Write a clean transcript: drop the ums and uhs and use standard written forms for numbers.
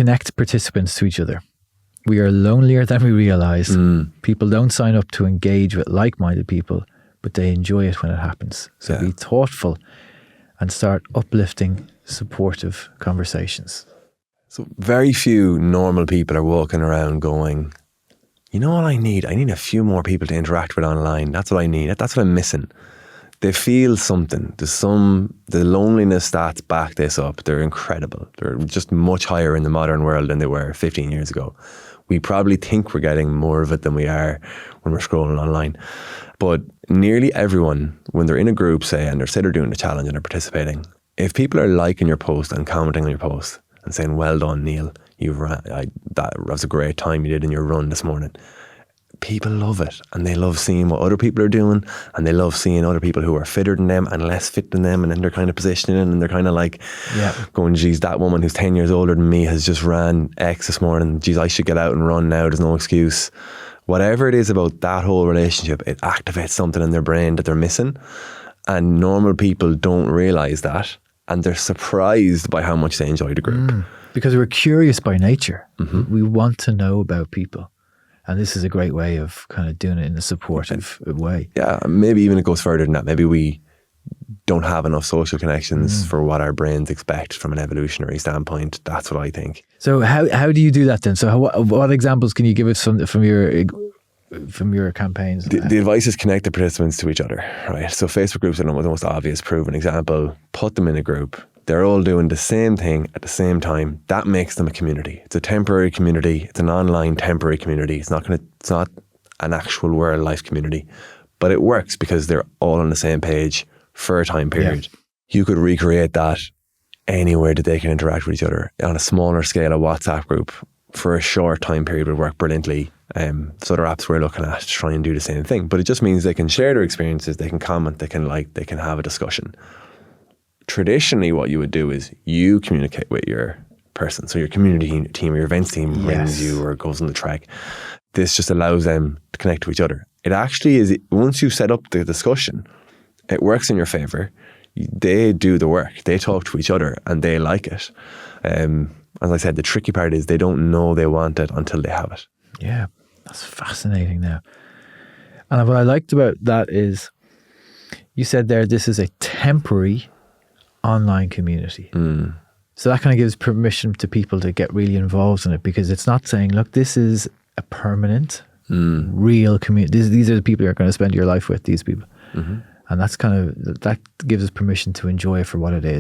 Connect participants to each other. We are lonelier than we realize. People don't sign up to engage with like-minded people, but they enjoy it when it happens. So be thoughtful and start uplifting, supportive conversations. So very few normal people are walking around going, you know what I need? I need a few more people to interact with online. That's what I need. That's what I'm missing. They feel something. The loneliness stats back this up. They're incredible. They're just much higher in the modern world than they were 15 years ago. We probably think we're getting more of it than we are when we're scrolling online. But nearly everyone, when they're in a group, say they're doing a challenge and they're participating, if people are liking your post and commenting on your post and saying, well done, Neil, that was a great time you did in your run this morning. People love it, and they love seeing what other people are doing, and they love seeing other people who are fitter than them and less fit than them, and then they're kind of positioning and they're kind of like going, geez, that woman who's 10 years older than me has just ran X this morning. Geez, I should get out and run now. There's no excuse. Whatever it is about that whole relationship, it activates something in their brain that they're missing, and normal people don't realise that, and they're surprised by how much they enjoy the group. Because we're curious by nature. We want to know about people. And this is a great way of kind of doing it in a supportive way. Yeah, maybe even it goes further than that. Maybe we don't have enough social connections for what our brains expect from an evolutionary standpoint. That's what I think. So how do you do that then? So what examples can you give us from your campaigns? The advice is connect the participants to each other, right? So Facebook groups are the most obvious proven example. Put them in a group. They're all doing the same thing at the same time. That makes them a community. It's a temporary community. It's an online temporary community. It's not an actual world life community, but it works because they're all on the same page for a time period. Yeah. You could recreate that anywhere that they can interact with each other. On a smaller scale, a WhatsApp group for a short time period would work brilliantly. So there are apps we're looking at to try and do the same thing, but it just means they can share their experiences, they can comment, they can have a discussion. Traditionally, what you would do is you communicate with your person. So your community team or your events team rings you or goes on the trek. This just allows them to connect to each other. It actually is, once you set up the discussion, it works in your favor. They do the work. They talk to each other and they like it. As I said, the tricky part is they don't know they want it until they have it. Yeah, that's fascinating now. And what I liked about that is you said there, this is a temporary online community. So that kind of gives permission to people to get really involved in it, because it's not saying, look, this is a permanent, real community. These are the people you're going to spend your life with, these people. And that's kind of, that gives us permission to enjoy it for what it is.